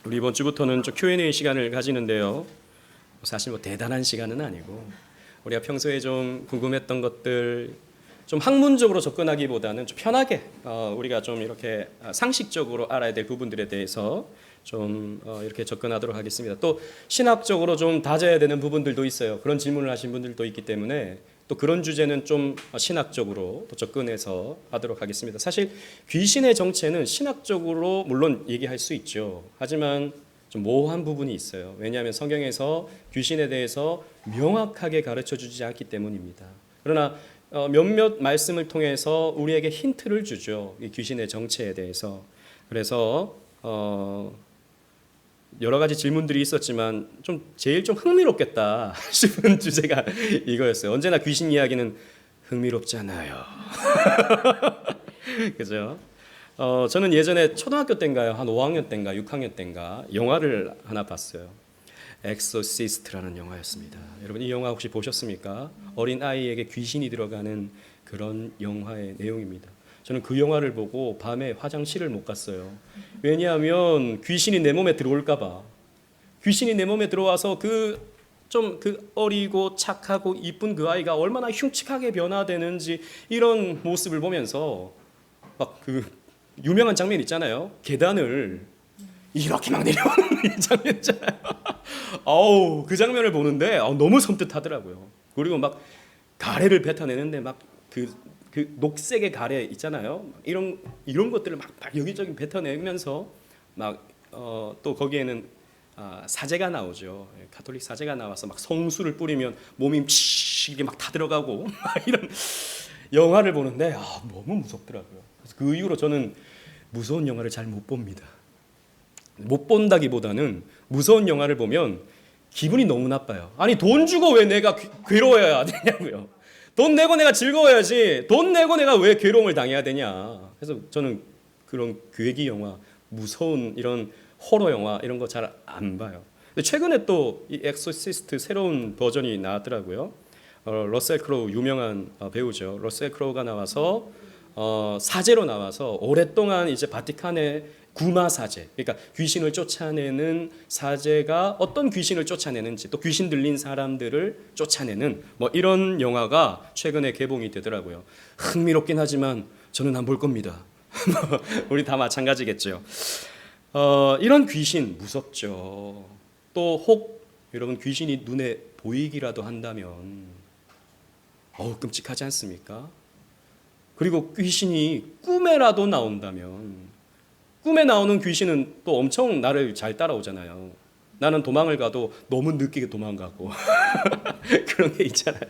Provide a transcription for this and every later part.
우리 이번 주부터는 좀 Q&A 시간을 가지는데요. 사실 뭐 대단한 시간은 아니고 우리가 평소에 좀 궁금했던 것들 좀 학문적으로 접근하기보다는 좀 편하게 우리가 좀 이렇게 상식적으로 알아야 될 부분들에 대해서 좀 이렇게 접근하도록 하겠습니다. 또 신학적으로 좀 다져야 되는 부분들도 있어요. 그런 질문을 하신 분들도 있기 때문에 또 그런 주제는 좀 신학적으로 또 접근해서 하도록 하겠습니다. 사실 귀신의 정체는 신학적으로 물론 얘기할 수 있죠. 하지만 좀 모호한 부분이 있어요. 왜냐하면 성경에서 귀신에 대해서 명확하게 가르쳐 주지 않기 때문입니다. 그러나 몇몇 말씀을 통해서 우리에게 힌트를 주죠. 이 귀신의 정체에 대해서. 그래서 여러 가지 질문들이 있었지만 제일 좀 흥미롭겠다 싶은 주제가 이거였어요. 언제나 귀신 이야기는 흥미롭잖아요. 그죠? 저는 예전에 초등학교 때인가요? 한 5학년 때인가 6학년 때인가 영화를 하나 봤어요. 엑소시스트라는 영화였습니다. 여러분 이 영화 혹시 보셨습니까? 어린 아이에게 귀신이 들어가는 그런 영화의 내용입니다. 저는 그 영화를 보고 밤에 화장실을 못 갔어요. 왜냐하면 귀신이 내 몸에 들어올까 봐. 귀신이 내 몸에 들어와서 그 어리고 착하고 이쁜 그 아이가 얼마나 흉측하게 변화되는지 이런 모습을 보면서 막 그 유명한 장면 있잖아요. 계단을 이렇게 막 내려오는 이 장면 있잖아요. 아우 그 장면을 보는데 너무 섬뜩하더라고요. 그리고 막 가래를 뱉어내는데 막 그 녹색의 가래 있잖아요. 이런 것들을 막 여기저기 뱉어내면서 막 또 거기에는 사제가 나오죠. 가톨릭 사제가 나와서 막 성수를 뿌리면 몸이 이게 막 다 들어가고 막 이런 영화를 보는데 너무 무섭더라고요. 그래서 그 이후로 저는 무서운 영화를 잘 못 봅니다. 못 본다기보다는 무서운 영화를 보면 기분이 너무 나빠요. 아니 돈 주고 왜 내가 괴로워야 되냐고요. 돈 내고 내가 즐거워야지. 돈 내고 내가 왜 괴로움을 당해야 되냐. 그래서 저는 그런 괴기 영화, 무서운 이런 호러 영화 이런 거 잘 안 봐요. 근데 최근에 또 이 엑소시스트 새로운 버전이 나왔더라고요. 러셀 크로우 유명한 배우죠. 러셀 크로우가 나와서 사제로 나와서 오랫동안 이제 바티칸의 구마 사제, 그러니까 귀신을 쫓아내는 사제가 어떤 귀신을 쫓아내는지 또 귀신 들린 사람들을 쫓아내는 뭐 이런 영화가 최근에 개봉이 되더라고요. 흥미롭긴 하지만 저는 안 볼 겁니다. 우리 다 마찬가지겠죠. 이런 귀신 무섭죠. 또 혹 여러분 귀신이 눈에 보이기라도 한다면 끔찍하지 않습니까? 그리고 귀신이 꿈에라도 나온다면 꿈에 나오는 귀신은 또 엄청 나를 잘 따라오잖아요. 나는 도망을 가도 너무 늦게 도망가고 그런 게 있잖아요.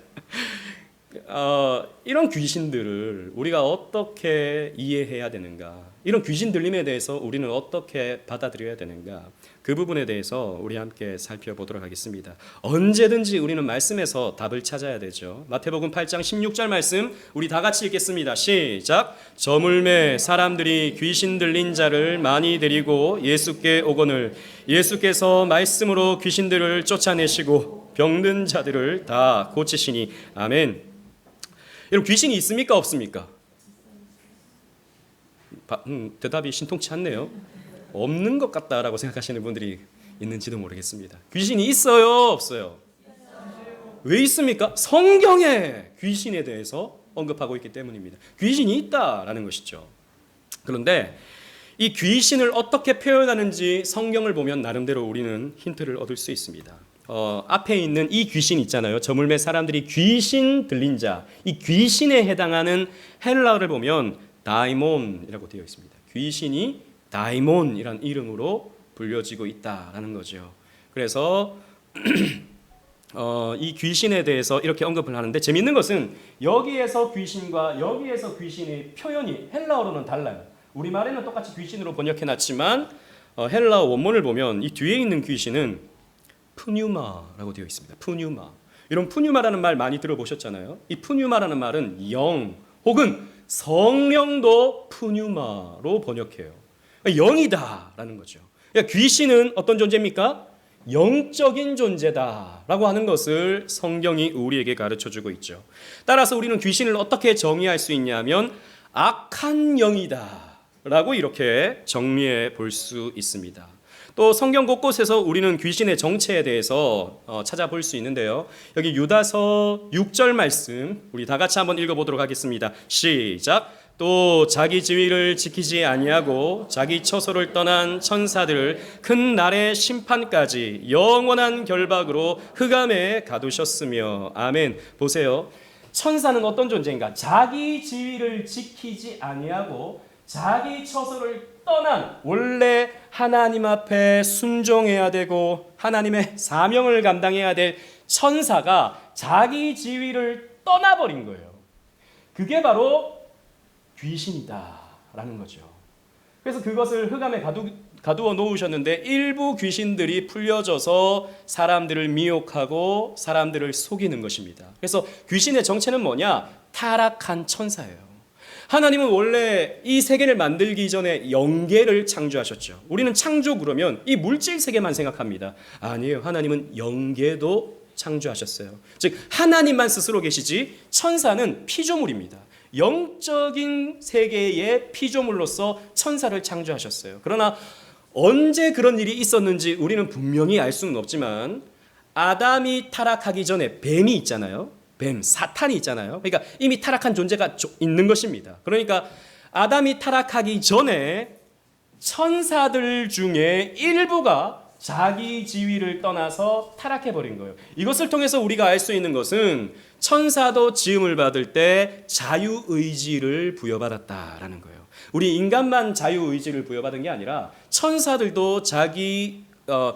이런 귀신들을 우리가 어떻게 이해해야 되는가? 이런 귀신 들림에 대해서 우리는 어떻게 받아들여야 되는가? 그 부분에 대해서 우리 함께 살펴보도록 하겠습니다. 언제든지 우리는 말씀에서 답을 찾아야 되죠. 마태복음 8장 16절 말씀 우리 다 같이 읽겠습니다. 시작. 저물매 사람들이 귀신 들린 자를 많이 데리고 예수께 오거늘 예수께서 말씀으로 귀신들을 쫓아내시고 병든 자들을 다 고치시니 아멘. 여러분 귀신이 있습니까 없습니까? 대답이 신통치 않네요. 없는 것 같다라고 생각하시는 분들이 있는지도 모르겠습니다. 귀신이 있어요 없어요? 왜 있습니까? 성경에 귀신에 대해서 언급하고 있기 때문입니다. 귀신이 있다라는 것이죠. 그런데 이 귀신을 어떻게 표현하는지 성경을 보면 나름대로 우리는 힌트를 얻을 수 있습니다. 앞에 있는 이 귀신 있잖아요. 저물매 사람들이 귀신 들린 자, 이 귀신에 해당하는 헬라어를 보면 다이몬이라고 되어 있습니다. 귀신이 다이몬이라는 이름으로 불려지고 있다라는 거죠. 그래서 이 귀신에 대해서 이렇게 언급을 하는데 재미있는 것은 여기에서 귀신과 여기에서 귀신의 표현이 헬라어로는 달라요. 우리말에는 똑같이 귀신으로 번역해놨지만 헬라어 원문을 보면 이 뒤에 있는 귀신은 푸뉴마라고 되어 있습니다. 푸뉴마. 이런 푸뉴마라는 말 많이 들어보셨잖아요. 이 푸뉴마라는 말은 영 혹은 성령도 푸뉴마로 번역해요. 영이다라는 거죠. 그러니까 귀신은 어떤 존재입니까? 영적인 존재다라고 하는 것을 성경이 우리에게 가르쳐주고 있죠. 따라서 우리는 귀신을 어떻게 정의할 수 있냐면 악한 영이다라고 이렇게 정리해 볼 수 있습니다. 또 성경 곳곳에서 우리는 귀신의 정체에 대해서 찾아볼 수 있는데요. 여기 유다서 6절 말씀 우리 다 같이 한번 읽어보도록 하겠습니다. 시작. 또 자기 지위를 지키지 아니하고 자기 처소를 떠난 천사들을 큰 날의 심판까지 영원한 결박으로 흑암에 가두셨으며. 아멘. 보세요. 천사는 어떤 존재인가? 자기 지위를 지키지 아니하고 자기 처소를 떠난, 원래 하나님 앞에 순종해야 되고 하나님의 사명을 감당해야 될 천사가 자기 지위를 떠나버린 거예요. 그게 바로 귀신이다라는 거죠. 그래서 그것을 흑암에 가두어 놓으셨는데 일부 귀신들이 풀려져서 사람들을 미혹하고 사람들을 속이는 것입니다. 그래서 귀신의 정체는 뭐냐? 타락한 천사예요. 하나님은 원래 이 세계를 만들기 전에 영계를 창조하셨죠. 우리는 창조 그러면 이 물질 세계만 생각합니다. 아니에요. 하나님은 영계도 창조하셨어요. 즉 하나님만 스스로 계시지 천사는 피조물입니다. 영적인 세계의 피조물로서 천사를 창조하셨어요. 그러나 언제 그런 일이 있었는지 우리는 분명히 알 수는 없지만 아담이 타락하기 전에 뱀이 있잖아요. 뱀, 사탄이 있잖아요. 그러니까 이미 타락한 존재가 있는 것입니다. 그러니까 아담이 타락하기 전에 천사들 중에 일부가 자기 지위를 떠나서 타락해버린 거예요. 이것을 통해서 우리가 알 수 있는 것은 천사도 지음을 받을 때 자유의지를 부여받았다라는 거예요. 우리 인간만 자유의지를 부여받은 게 아니라 천사들도 자기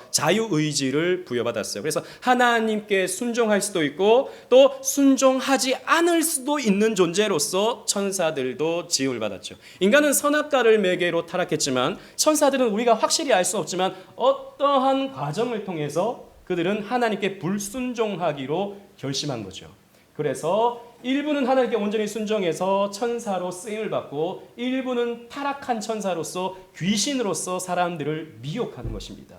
자유의지를 부여받았어요. 그래서 하나님께 순종할 수도 있고 또 순종하지 않을 수도 있는 존재로서 천사들도 지음을 받았죠. 인간은 선악과를 매개로 타락했지만 천사들은 우리가 확실히 알 수 없지만 어떠한 과정을 통해서 그들은 하나님께 불순종하기로 결심한 거죠. 그래서 일부는 하나님께 온전히 순종해서 천사로 쓰임을 받고 일부는 타락한 천사로서 귀신으로서 사람들을 미혹하는 것입니다.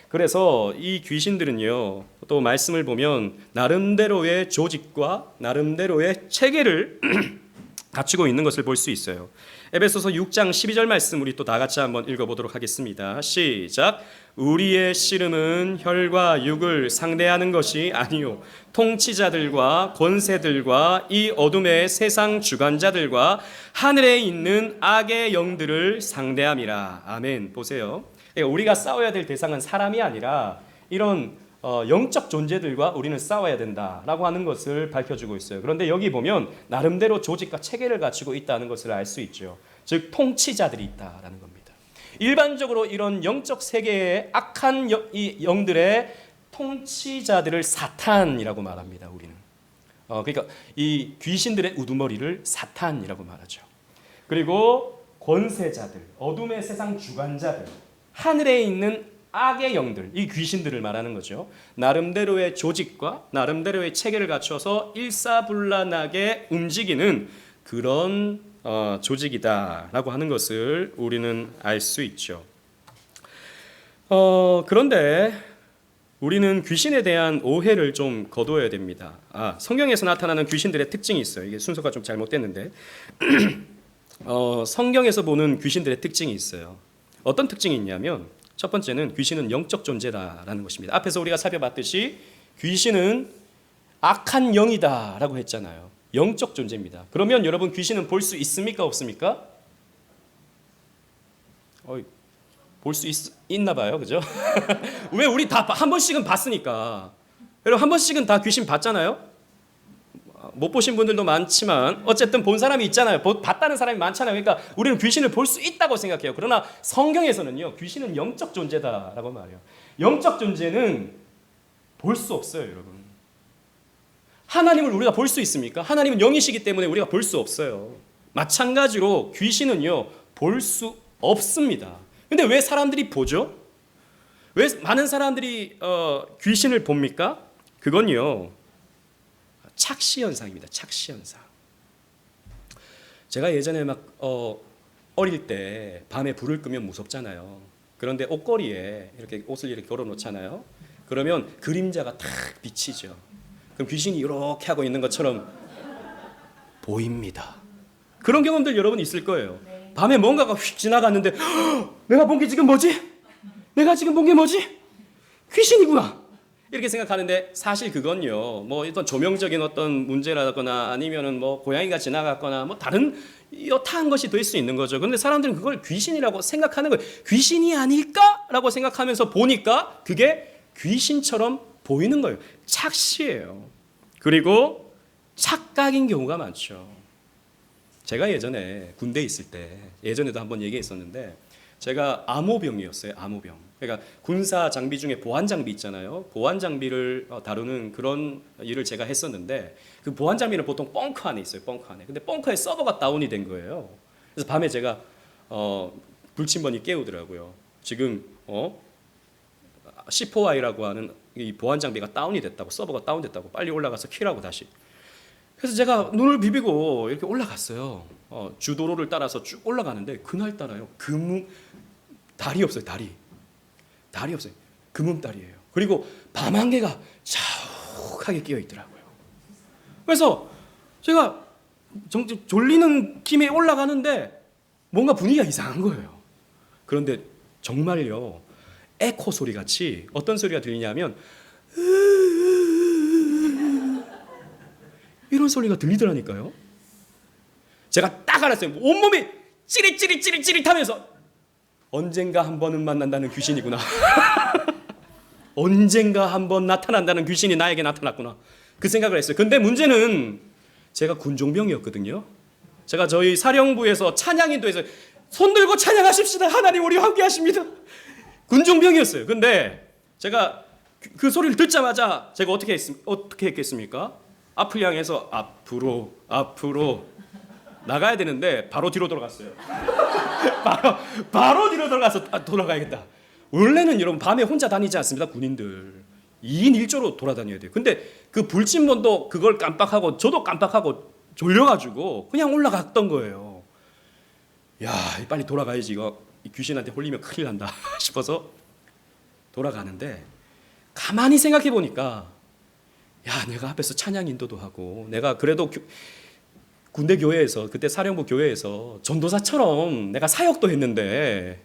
그래서 이 귀신들은요, 또 말씀을 보면 나름대로의 조직과 나름대로의 체계를 갖추고 있는 것을 볼 수 있어요. 에베소서 6장 12절 말씀 우리 또 다 같이 한번 읽어보도록 하겠습니다. 시작. 우리의 씨름은 혈과 육을 상대하는 것이 아니요 통치자들과 권세들과 이 어둠의 세상 주관자들과 하늘에 있는 악의 영들을 상대함이라. 아멘. 보세요. 우리가 싸워야 될 대상은 사람이 아니라 이런 영적 존재들과 우리는 싸워야 된다라고 하는 것을 밝혀주고 있어요. 그런데 여기 보면 나름대로 조직과 체계를 갖추고 있다는 것을 알 수 있죠. 즉 통치자들이 있다라는 겁니다. 일반적으로 이런 영적 세계의 악한 이 영들의 통치자들을 사탄이라고 말합니다. 우리는 그러니까 이 귀신들의 우두머리를 사탄이라고 말하죠. 그리고 권세자들, 어둠의 세상 주관자들, 하늘에 있는 악의 영들, 이 귀신들을 말하는 거죠. 나름대로의 조직과 나름대로의 체계를 갖춰서 일사불란하게 움직이는 그런 조직이다라고 하는 것을 우리는 알 수 있죠. 그런데 우리는 귀신에 대한 오해를 좀 거둬야 됩니다. 성경에서 나타나는 귀신들의 특징이 있어요. 이게 순서가 좀 잘못됐는데 성경에서 보는 귀신들의 특징이 있어요. 어떤 특징이 있냐면 첫 번째는 귀신은 영적 존재다라는 것입니다. 앞에서 우리가 살펴봤듯이 귀신은 악한 영이다라고 했잖아요. 영적 존재입니다. 그러면 여러분 귀신은 볼 수 있습니까? 없습니까? 볼 수 있나 봐요. 그죠? 왜 우리 다 한 번씩은 봤으니까. 여러분 한 번씩은 다 귀신 봤잖아요. 못 보신 분들도 많지만 어쨌든 본 사람이 있잖아요. 봤다는 사람이 많잖아요. 그러니까 우리는 귀신을 볼 수 있다고 생각해요. 그러나 성경에서는요, 귀신은 영적 존재다라고 말해요. 영적 존재는 볼 수 없어요, 여러분. 하나님을 우리가 볼 수 있습니까? 하나님은 영이시기 때문에 우리가 볼 수 없어요. 마찬가지로 귀신은요, 볼 수 없습니다. 근데 왜 사람들이 보죠? 왜 많은 사람들이 귀신을 봅니까? 그건요, 착시 현상입니다. 착시 현상. 제가 예전에 막 어릴 때 밤에 불을 끄면 무섭잖아요. 그런데 옷걸이에 이렇게 옷을 이렇게 걸어 놓잖아요. 그러면 그림자가 탁 비치죠. 그럼 귀신이 이렇게 하고 있는 것처럼 보입니다. 그런 경험들 여러분 있을 거예요. 밤에 뭔가가 휙 지나갔는데 내가 본 게 지금 뭐지? 내가 지금 본 게 뭐지? 귀신이구나. 이렇게 생각하는데 사실 그건요. 뭐 어떤 조명적인 어떤 문제라거나 아니면은 뭐 고양이가 지나갔거나 뭐 다른 여타한 것이 될 수 있는 거죠. 그런데 사람들은 그걸 귀신이라고 생각하는 거예요. 귀신이 아닐까라고 생각하면서 보니까 그게 귀신처럼 보이는 거예요. 착시예요. 그리고 착각인 경우가 많죠. 제가 예전에 군대에 있을 때 예전에도 한번 얘기했었는데 제가 암호병이었어요. 암호병. 그러니까 군사 장비 중에 보안 장비 있잖아요. 보안 장비를 다루는 그런 일을 제가 했었는데 그 보안 장비는 보통 벙커 안에 있어요. 벙커 안에. 근데 벙커에 서버가 다운이 된 거예요. 그래서 밤에 제가 불침번이 깨우더라고요. 지금 C4I라고 하는 이 보안 장비가 다운이 됐다고, 서버가 다운됐다고, 빨리 올라가서 키라고 다시. 그래서 제가 눈을 비비고 이렇게 올라갔어요. 주도로를 따라서 쭉 올라가는데 그날따라요 달이 없어요. 달이 없어요. 금음달이에요. 그리고 밤안개가 자욱하게 끼어 있더라고요. 그래서 제가 졸리는 김에 올라가는데 뭔가 분위기가 이상한 거예요. 그런데 정말요 에코 소리 같이 어떤 소리가 들리냐면 이런 소리가 들리더라니까요. 제가 딱 알았어요. 온몸이 찌릿찌릿하면서 언젠가 한 번은 만난다는 귀신이구나. 언젠가 한 번 나타난다는 귀신이 나에게 나타났구나. 그 생각을 했어요. 근데 문제는 제가 군종병이었거든요. 제가 저희 사령부에서 찬양인도에서 손 들고 찬양하십시다. 하나님 우리와 함께 하십니다. 군종병이었어요. 근데 제가 그 소리를 듣자마자 제가 어떻게 했겠습니까? 앞을 향해서 앞으로 나가야 되는데 바로 뒤로 돌아갔어요. 바로 뒤로 돌아가야겠다. 원래는 여러분 밤에 혼자 다니지 않습니다. 군인들 2인 1조로 돌아다녀야 돼요. 근데 그 불침번도 그걸 깜빡하고 저도 깜빡하고 졸려가지고 그냥 올라갔던 거예요. 야 빨리 돌아가야지. 이거 귀신한테 홀리면 큰일 난다 싶어서 돌아가는데 가만히 생각해 보니까 야 내가 앞에서 찬양 인도도 하고 내가 그래도 군대 교회에서 그때 사령부 교회에서 전도사처럼 내가 사역도 했는데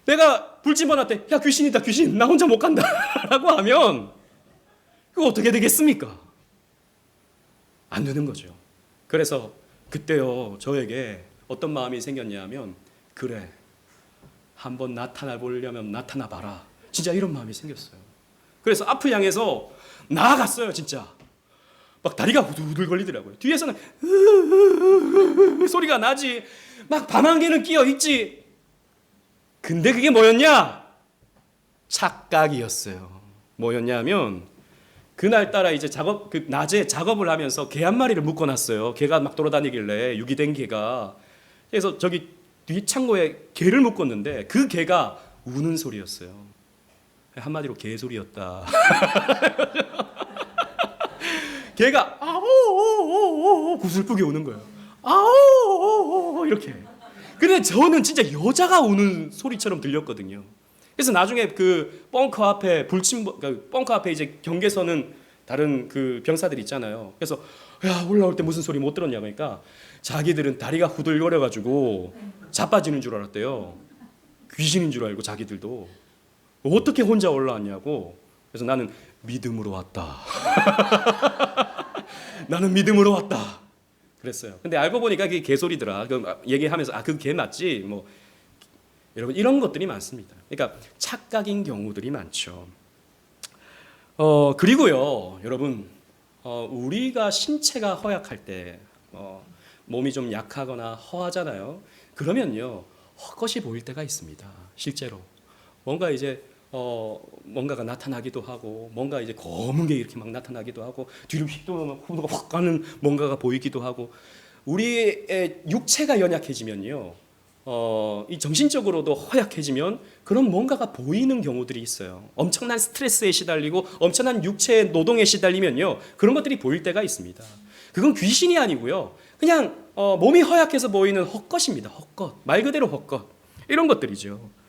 내가 불침번한테 야 귀신이다 귀신 나 혼자 못 간다 라고 하면 그거 어떻게 되겠습니까? 안 되는 거죠. 그래서 그때요 저에게 어떤 마음이 생겼냐면 그래 한번 나타나 보려면 나타나 봐라. 진짜 이런 마음이 생겼어요. 그래서 앞을 향해서 나아갔어요. 진짜 막 다리가 후들후들 걸리더라고요. 뒤에서는 소리가 나지. 막 밤안개는 끼어 있지. 근데 그게 뭐였냐? 착각이었어요. 뭐였냐면 그날따라 이제 낮에 작업을 하면서 개 한 마리를 묶어놨어요. 개가 막 돌아다니길래 유기된 개가. 그래서 저기 뒤 창고에 개를 묶었는데 그 개가 우는 소리였어요. 한마디로 개소리였다. 개가 아오 구슬프게 우는 거예요. 아오 이렇게. 근데 저는 진짜 여자가 우는 소리처럼 들렸거든요. 그래서 나중에 그 벙커 앞에 벙커 앞에 이제 경계서는 다른 그 병사들 있잖아요. 그래서 야 올라올 때 무슨 소리 못 들었냐 그러니까 자기들은 다리가 후들거려가지고 자빠지는 줄 알았대요. 귀신인 줄 알고 자기들도 어떻게 혼자 올라왔냐고. 그래서 나는 믿음으로 왔다. 나는 믿음으로 왔다. 그랬어요. 근데 알고 보니까 그게 개소리더라. 얘기하면서 그 개 맞지? 뭐 여러분 이런 것들이 많습니다. 그러니까 착각인 경우들이 많죠. 그리고요, 여러분 우리가 신체가 허약할 때 몸이 좀 약하거나 허하잖아요. 그러면요 헛것이 보일 때가 있습니다. 실제로 뭔가 이제 뭔가가 나타나기도 하고 뭔가 이제 검은 게 이렇게 막 나타나기도 하고 뒤로 휘도가 확 가는 뭔가가 보이기도 하고 우리의 육체가 연약해지면요 이 정신적으로도 허약해지면 그런 뭔가가 보이는 경우들이 있어요. 엄청난 스트레스에 시달리고 엄청난 육체의 노동에 시달리면요 그런 것들이 보일 때가 있습니다. 그건 귀신이 아니고요 그냥 몸이 허약해서 보이는 헛것입니다. 헛것, 말 그대로 헛것, 이런 것들이죠.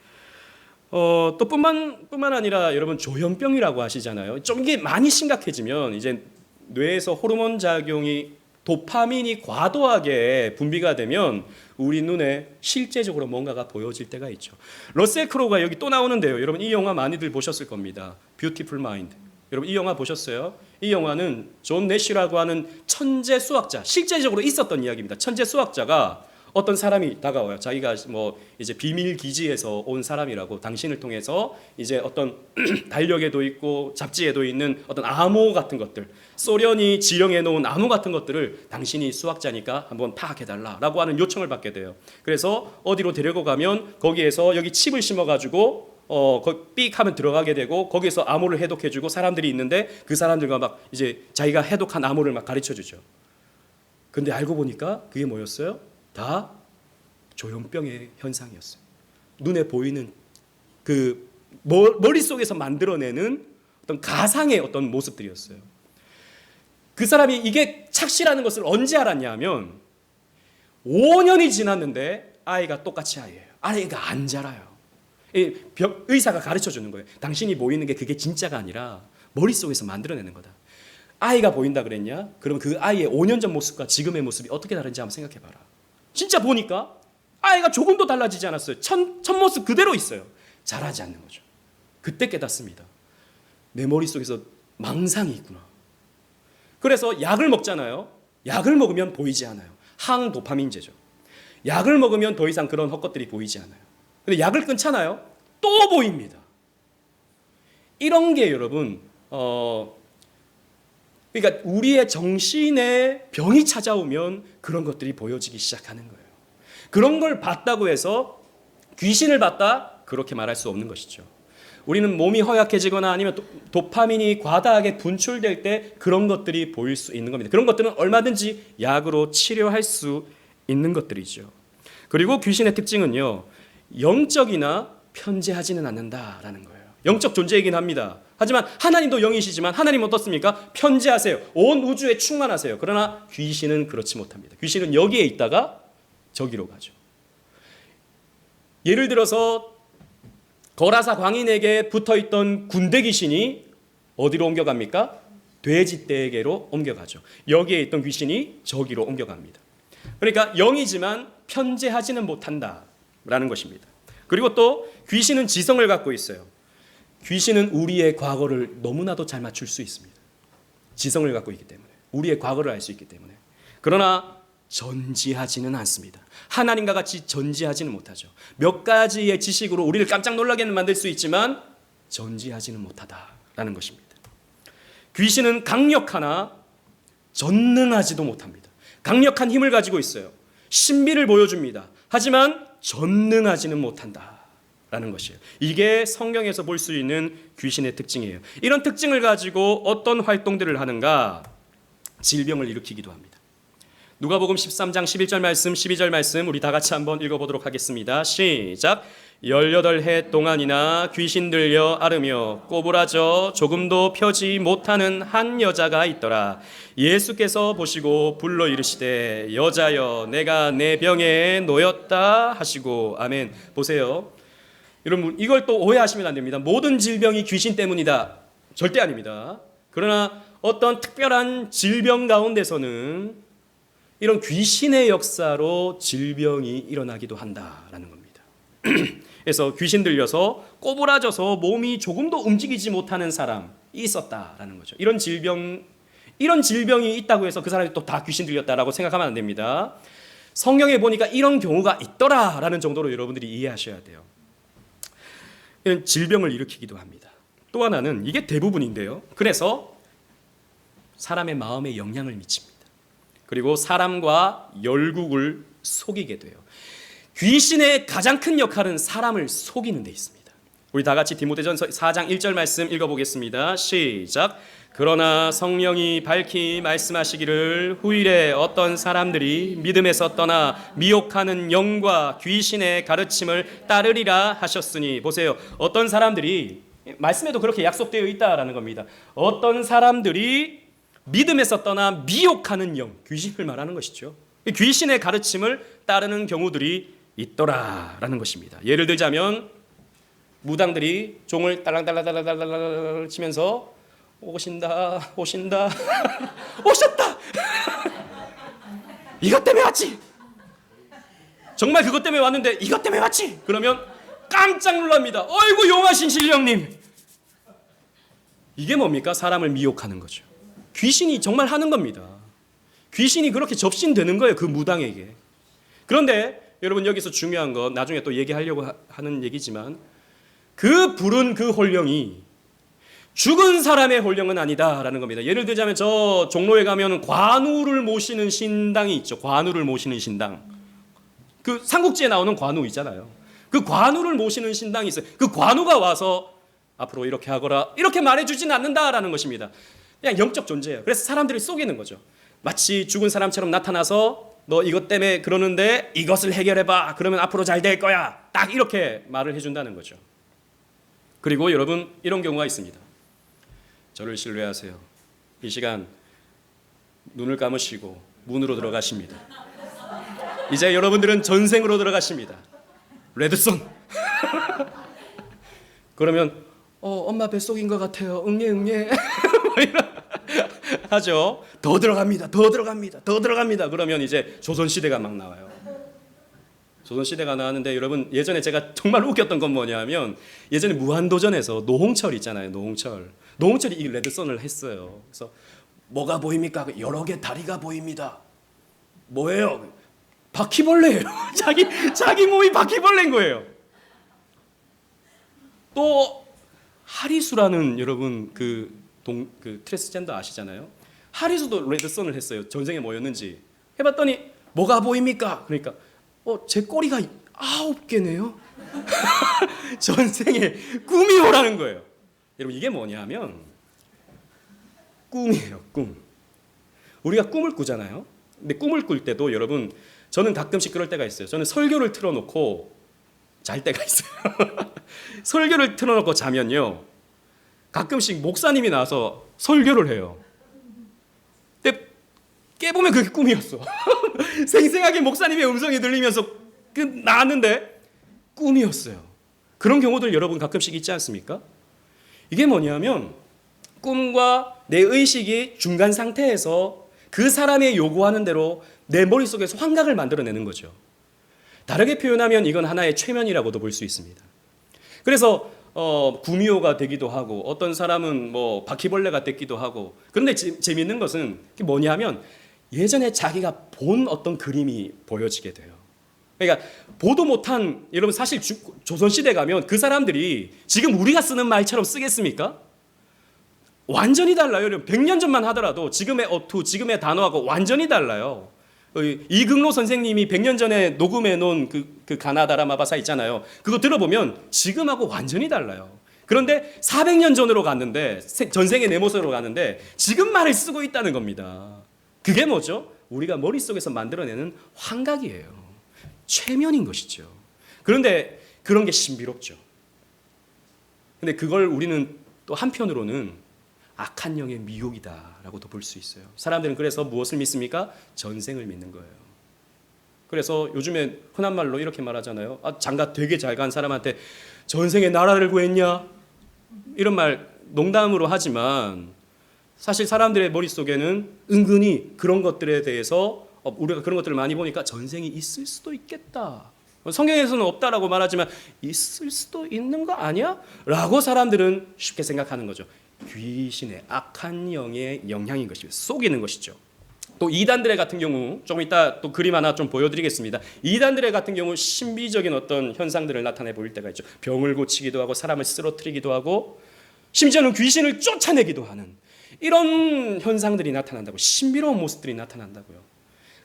또 뿐만 아니라 여러분 조현병이라고 하시잖아요. 좀 이게 많이 심각해지면 이제 뇌에서 호르몬 작용이 도파민이 과도하게 분비가 되면 우리 눈에 실제적으로 뭔가가 보여질 때가 있죠. 러셀 크로우가 여기 또 나오는데요. 여러분 이 영화 많이들 보셨을 겁니다. 뷰티풀 마인드. 여러분 이 영화 보셨어요? 이 영화는 존 내시라고 하는 천재 수학자, 실제적으로 있었던 이야기입니다. 천재 수학자가 어떤 사람이 다가와요. 자기가 뭐 이제 비밀 기지에서 온 사람이라고, 당신을 통해서 이제 어떤 달력에도 있고 잡지에도 있는 어떤 암호 같은 것들, 소련이 지령해 놓은 암호 같은 것들을 당신이 수학자니까 한번 파악해달라라고 하는 요청을 받게 돼요. 그래서 어디로 데리고 가면 거기에서 여기 칩을 심어가지고 삑 하면 들어가게 되고, 거기에서 암호를 해독해주고 사람들이 있는데 그 사람들과 막 이제 자기가 해독한 암호를 막 가르쳐주죠. 근데 알고 보니까 그게 뭐였어요? 다 조현병의 현상이었어요. 눈에 보이는 그 머릿속에서 만들어내는 어떤 가상의 어떤 모습들이었어요. 그 사람이 이게 착시라는 것을 언제 알았냐 하면 5년이 지났는데 아이가 똑같이 아이예요. 아이가 안 자라요. 의사가 가르쳐 주는 거예요. 당신이 보이는 게 그게 진짜가 아니라 머릿속에서 만들어내는 거다. 아이가 보인다 그랬냐? 그럼 그 아이의 5년 전 모습과 지금의 모습이 어떻게 다른지 한번 생각해 봐라. 진짜 보니까 아이가 조금도 달라지지 않았어요. 첫 모습 그대로 있어요. 자라지 않는 거죠. 그때 깨닫습니다. 내 머릿속에서 망상이 있구나. 그래서 약을 먹잖아요. 약을 먹으면 보이지 않아요. 항도파민제죠. 약을 먹으면 더 이상 그런 헛것들이 보이지 않아요. 근데 약을 끊잖아요. 또 보입니다. 이런 게 여러분 그러니까 우리의 정신에 병이 찾아오면 그런 것들이 보여지기 시작하는 거예요. 그런 걸 봤다고 해서 귀신을 봤다? 그렇게 말할 수 없는 것이죠. 우리는 몸이 허약해지거나 아니면 도파민이 과다하게 분출될 때 그런 것들이 보일 수 있는 겁니다. 그런 것들은 얼마든지 약으로 치료할 수 있는 것들이죠. 그리고 귀신의 특징은요, 영적이나 편재하지는 않는다라는 거예요. 영적 존재이긴 합니다. 하지만 하나님도 영이시지만 하나님은 어떻습니까? 편재하세요. 온 우주에 충만하세요. 그러나 귀신은 그렇지 못합니다. 귀신은 여기에 있다가 저기로 가죠. 예를 들어서 거라사 광인에게 붙어있던 군대 귀신이 어디로 옮겨갑니까? 돼지떼에게로 옮겨가죠. 여기에 있던 귀신이 저기로 옮겨갑니다. 그러니까 영이지만 편재하지는 못한다라는 것입니다. 그리고 또 귀신은 지성을 갖고 있어요. 귀신은 우리의 과거를 너무나도 잘 맞출 수 있습니다. 지성을 갖고 있기 때문에, 우리의 과거를 알 수 있기 때문에. 그러나 전지하지는 않습니다. 하나님과 같이 전지하지는 못하죠. 몇 가지의 지식으로 우리를 깜짝 놀라게는 만들 수 있지만 전지하지는 못하다라는 것입니다. 귀신은 강력하나 전능하지도 못합니다. 강력한 힘을 가지고 있어요. 신비를 보여줍니다. 하지만 전능하지는 못한다라는 것이에요. 이게 성경에서 볼 수 있는 귀신의 특징이에요. 이런 특징을 가지고 어떤 활동들을 하는가? 질병을 일으키기도 합니다. 누가복음 13장 11절 말씀, 12절 말씀 우리 다 같이 한번 읽어보도록 하겠습니다. 시작. 18해 동안이나 귀신 들려 앓으며 꼬부라져 조금도 펴지 못하는 한 여자가 있더라. 예수께서 보시고 불러 이르시되 여자여 내가 내 병에 놓였다 하시고. 아멘. 보세요. 여러분 이걸 또 오해하시면 안 됩니다. 모든 질병이 귀신 때문이다. 절대 아닙니다. 그러나 어떤 특별한 질병 가운데서는 이런 귀신의 역사로 질병이 일어나기도 한다라는 겁니다. 그래서 귀신 들려서 꼬부라져서 몸이 조금도 움직이지 못하는 사람이 있었다라는 거죠. 이런 질병이 있다고 해서 그 사람이 또 다 귀신 들렸다라고 생각하면 안 됩니다. 성경에 보니까 이런 경우가 있더라라는 정도로 여러분들이 이해하셔야 돼요. 이런 질병을 일으키기도 합니다. 또 하나는 이게 대부분인데요. 그래서 사람의 마음에 영향을 미칩니다. 그리고 사람과 열국을 속이게 돼요. 귀신의 가장 큰 역할은 사람을 속이는 데 있습니다. 우리 다 같이 디모데전서 4장 1절 말씀 읽어보겠습니다. 시작. 그러나 성령이 밝히 말씀하시기를 후일에 어떤 사람들이 믿음에서 떠나 미혹하는 영과 귀신의 가르침을 따르리라 하셨으니. 보세요. 어떤 사람들이, 말씀에도 그렇게 약속되어 있다라는 겁니다. 어떤 사람들이 믿음에서 떠나 미혹하는 영, 귀신을 말하는 것이죠. 귀신의 가르침을 따르는 경우들이 있더라라는 것입니다. 예를 들자면 무당들이 종을 딸랑딸랑딸랑딸랑 치면서 오신다 오신다 오셨다 이것 때문에 왔지. 정말 그것 때문에 왔는데 이것 때문에 왔지. 그러면 깜짝 놀랍니다. 어이구 용하신 신령님. 이게 뭡니까? 사람을 미혹하는 거죠. 귀신이 정말 하는 겁니다. 귀신이 그렇게 접신되는 거예요. 그 무당에게. 그런데 여러분 여기서 중요한 건 나중에 또 얘기하려고 하는 얘기지만 그 부른 그 혼령이 죽은 사람의 혼령은 아니다라는 겁니다. 예를 들자면 저 종로에 가면 관우를 모시는 신당이 있죠. 관우를 모시는 신당. 그 삼국지에 나오는 관우 있잖아요. 그 관우를 모시는 신당이 있어요. 그 관우가 와서 앞으로 이렇게 하거라 이렇게 말해주진 않는다라는 것입니다. 그냥 영적 존재예요. 그래서 사람들이 속이는 거죠. 마치 죽은 사람처럼 나타나서 너 이것 때문에 그러는데 이것을 해결해봐. 그러면 앞으로 잘 될 거야. 딱 이렇게 말을 해준다는 거죠. 그리고 여러분 이런 경우가 있습니다. 저를 신뢰하세요. 이 시간 눈을 감으시고 문으로 들어가십니다. 이제 여러분들은 전생으로 들어가십니다. 레드썬. 그러면 엄마 뱃속인 것 같아요. 응애 응애. 하죠. 더 들어갑니다. 더 들어갑니다. 더 들어갑니다. 그러면 이제 조선시대가 막 나와요. 조선시대가 나왔는데 여러분 예전에 제가 정말 웃겼던 건 뭐냐면 예전에 무한도전에서 노홍철 있잖아요. 노홍철이 이 레드썬을 했어요. 그래서 뭐가 보입니까? 여러 개 다리가 보입니다. 뭐예요? 바퀴벌레예요. 자기 몸이 바퀴벌레인 거예요. 또 하리수라는 여러분 그 트랜스젠더 아시잖아요. 하리수도 레드썬을 했어요. 전생에 뭐였는지 해봤더니 뭐가 보입니까? 그러니까 제 꼬리가 9개네요. 전생에 꿈이 오라는 거예요. 여러분 이게 뭐냐면 꿈이에요. 꿈. 우리가 꿈을 꾸잖아요. 근데 꿈을 꿀 때도 여러분 저는 가끔씩 그럴 때가 있어요. 저는 설교를 틀어놓고 잘 때가 있어요. 설교를 틀어놓고 자면요. 가끔씩 목사님이 나와서 설교를 해요. 근데 깨보면 그게 꿈이었어. 생생하게 목사님의 음성이 들리면서 나왔는데 꿈이었어요. 그런 경우들 여러분 가끔씩 있지 않습니까? 이게 뭐냐면 꿈과 내 의식이 중간 상태에서 그 사람이 요구하는 대로 내 머릿속에서 환각을 만들어내는 거죠. 다르게 표현하면 이건 하나의 최면이라고도 볼 수 있습니다. 그래서 구미호가 되기도 하고 어떤 사람은 뭐 바퀴벌레가 됐기도 하고 그런데 재미있는 것은 뭐냐면 예전에 자기가 본 어떤 그림이 보여지게 돼요. 그러니까 보도 못한 여러분 사실 조선시대 가면 그 사람들이 지금 우리가 쓰는 말처럼 쓰겠습니까? 완전히 달라요. 여러분 100년 전만 하더라도 지금의 어투, 지금의 단어하고 완전히 달라요. 이극로 선생님이 100년 전에 녹음해 놓은 그 가나다라 마바사 있잖아요. 그거 들어보면 지금하고 완전히 달라요. 그런데 400년 전으로 갔는데 전생의 내 모습으로 갔는데 지금 말을 쓰고 있다는 겁니다. 그게 뭐죠? 우리가 머릿속에서 만들어내는 환각이에요. 최면인 것이죠. 그런데 그런 게 신비롭죠. 근데 그걸 우리는 또 한편으로는 악한 영의 미혹이다라고도 볼 수 있어요. 사람들은 그래서 무엇을 믿습니까? 전생을 믿는 거예요. 그래서 요즘에 흔한 말로 이렇게 말하잖아요. 장가 되게 잘 간 사람한테 전생에 나라를 구했냐? 이런 말 농담으로 하지만 사실 사람들의 머릿속에는 은근히 그런 것들에 대해서 우리가 그런 것들을 많이 보니까 전생이 있을 수도 있겠다. 성경에서는 없다라고 말하지만 있을 수도 있는 거 아니야? 라고 사람들은 쉽게 생각하는 거죠. 귀신의 악한 영의 영향인 것이죠. 속이는 것이죠. 또 이단들의 같은 경우 좀 이따 또 그림 하나 좀 보여드리겠습니다. 이단들의 같은 경우 신비적인 어떤 현상들을 나타내 보일 때가 있죠. 병을 고치기도 하고 사람을 쓰러뜨리기도 하고 심지어는 귀신을 쫓아내기도 하는 이런 현상들이 나타난다고 신비로운 모습들이 나타난다고요.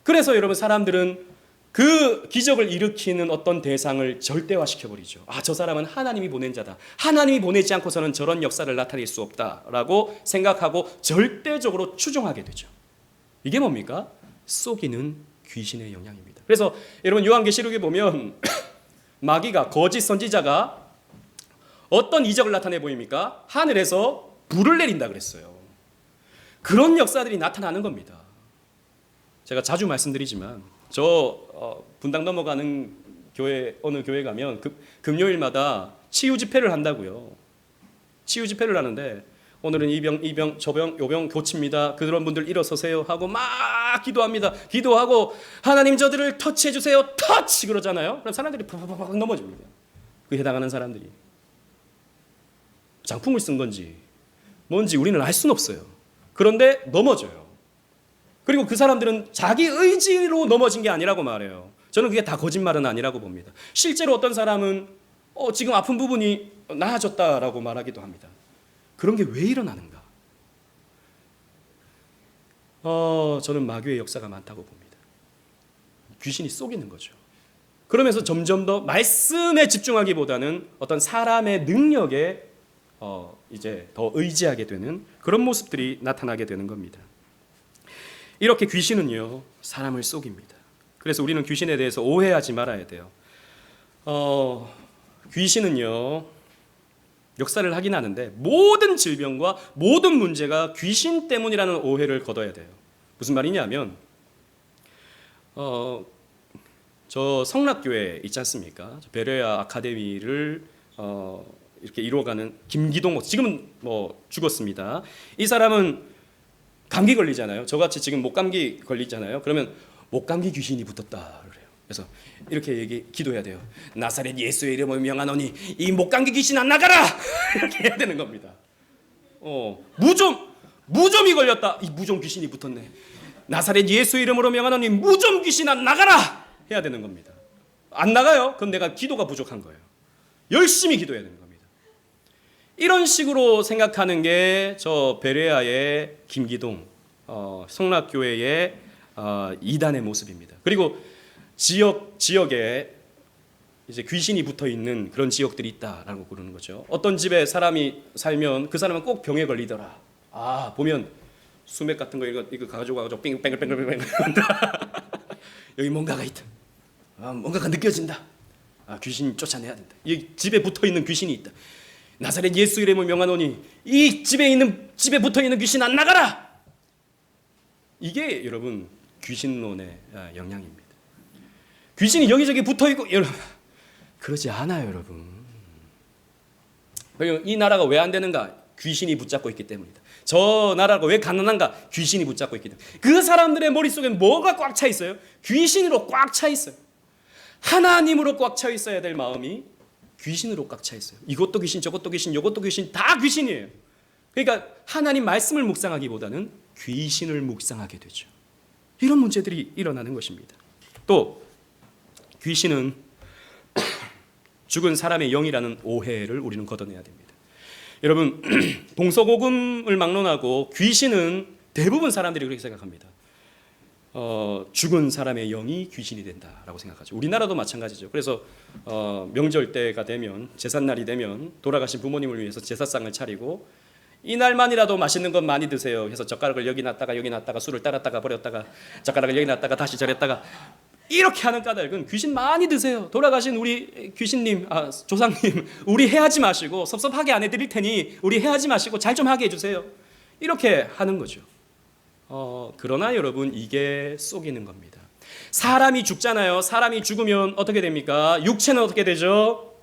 그래서 여러분 사람들은 그 기적을 일으키는 어떤 대상을 절대화시켜버리죠. 저 사람은 하나님이 보낸 자다. 하나님이 보내지 않고서는 저런 역사를 나타낼 수 없다라고 생각하고 절대적으로 추종하게 되죠. 이게 뭡니까? 속이는 귀신의 영향입니다. 그래서 여러분 요한계시록에 보면 마귀가 거짓 선지자가 어떤 이적을 나타내 보입니까? 하늘에서 불을 내린다 그랬어요. 그런 역사들이 나타나는 겁니다. 제가 자주 말씀드리지만 분당 넘어가는 교회 어느 교회 가면 금요일마다 치유 집회를 한다고요. 치유 집회를 하는데 오늘은 이 병, 저 병, 요 병 고칩니다. 그런 분들 일어서세요 하고 막 막 기도합니다. 기도하고 하나님 저들을 터치해 주세요. 터치 그러잖아요. 그럼 사람들이 팍팍팍 넘어집니다. 그 해당하는 사람들이 장풍을 쓴 건지 뭔지 우리는 알 수는 없어요. 그런데 넘어져요. 그리고 그 사람들은 자기 의지로 넘어진 게 아니라고 말해요. 저는 그게 다 거짓말은 아니라고 봅니다. 실제로 어떤 사람은 지금 아픈 부분이 나아졌다라고 말하기도 합니다. 그런 게 왜 일어나는가? 저는 마귀의 역사가 많다고 봅니다. 귀신이 속이는 거죠. 그러면서 점점 더 말씀에 집중하기보다는 어떤 사람의 능력에 이제 더 의지하게 되는 그런 모습들이 나타나게 되는 겁니다. 이렇게 귀신은요, 사람을 속입니다. 그래서 우리는 귀신에 대해서 오해하지 말아야 돼요. 귀신은요, 역사를 하긴 하는데 모든 질병과 모든 문제가 귀신 때문이라는 오해를 거둬야 돼요. 무슨 말이냐면 저 성락교회 있지 않습니까? 베레아 아카데미를 이렇게 이루어가는 김기동, 지금은 죽었습니다. 이 사람은 감기 걸리잖아요. 저같이 지금 목감기 걸리잖아요. 그러면 목감기 귀신이 붙었다 그래요. 그래서 이렇게 기도해야 돼요. 나사렛 예수의 이름을 명하노니 이 목감기 귀신 안 나가라! 이렇게 해야 되는 겁니다. 무좀이 걸렸다. 이 무좀 귀신이 붙었네. 나사렛 예수의 이름으로 명하노니 무좀 귀신 안 나가라! 해야 되는 겁니다. 안 나가요? 그럼 내가 기도가 부족한 거예요. 열심히 기도해야 되는 겁니다. 이런 식으로 생각하는 게 저 베레아의 김기동 성락교회의 이단의 모습입니다. 그리고 지역에 이제 귀신이 붙어 있는 그런 지역들이 있다라고 그러는 거죠. 어떤 집에 사람이 살면 그 사람은 꼭 병에 걸리더라. 보면 수맥 같은 거 이거 가지고 뺑글뺑글 여기 뭔가가 있다. 뭔가가 느껴진다. 귀신 쫓아내야 된다. 이 집에 붙어 있는 귀신이 있다. 나사렛 예수 이름을 명하노니 이 집에 붙어 있는 귀신 안 나가라. 이게 여러분 귀신론의 영향입니다. 귀신이 여기저기 붙어 있고 여러분 그러지 않아요, 여러분. 이 나라가 왜 안 되는가? 귀신이 붙잡고 있기 때문이다. 저 나라가 왜 가난한가? 귀신이 붙잡고 있기 때문에. 그 사람들의 머릿속에 뭐가 꽉 차 있어요? 귀신으로 꽉 차 있어요. 하나님으로 꽉 차 있어야 될 마음이 귀신으로 꽉 차 있어요. 이것도 귀신, 저것도 귀신, 이것도 귀신, 다 귀신이에요. 그러니까 하나님 말씀을 묵상하기보다는 귀신을 묵상하게 되죠. 이런 문제들이 일어나는 것입니다. 또 귀신은 죽은 사람의 영이라는 오해를 우리는 걷어내야 됩니다. 여러분, 동서고금을 막론하고 귀신은 대부분 사람들이 그렇게 생각합니다. 죽은 사람의 영이 귀신이 된다라고 생각하죠. 우리나라도 마찬가지죠. 그래서 명절 때가 되면, 제삿날이 되면 돌아가신 부모님을 위해서 제사상을 차리고 이날만이라도 맛있는 것 많이 드세요 해서 젓가락을 여기 놨다가 술을 따랐다가 버렸다가 젓가락을 여기 놨다가 다시 저랬다가 이렇게 하는 까닭은 귀신 많이 드세요. 돌아가신 우리 귀신님, 조상님, 우리 해하지 마시고 섭섭하게 안 해드릴 테니 우리 해하지 마시고 잘 좀 하게 해주세요. 이렇게 하는 거죠. 그러나 여러분 이게 속이는 겁니다. 사람이 죽잖아요. 사람이 죽으면 어떻게 됩니까? 육체는 어떻게 되죠?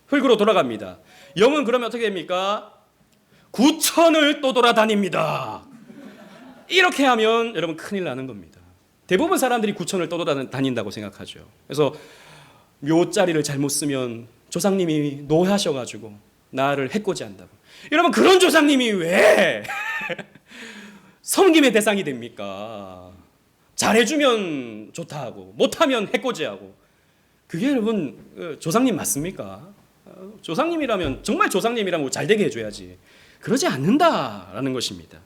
흙으로 돌아갑니다. 영은 그러면 어떻게 됩니까? 구천을 또 돌아다닙니다. 이렇게 하면 여러분 큰일 나는 겁니다. 대부분 사람들이 구천을 떠돌아다닌다고 생각하죠. 그래서 묘자리를 잘못 쓰면 조상님이 노하셔가지고 나를 해코지한다고. 여러분 그런 조상님이 왜 섬김의 대상이 됩니까? 잘해주면 좋다 하고 못하면 해코지하고. 그게 여러분 조상님 맞습니까? 조상님이라면 정말 조상님이라면 잘 되게 해줘야지. 그러지 않는다라는 것입니다.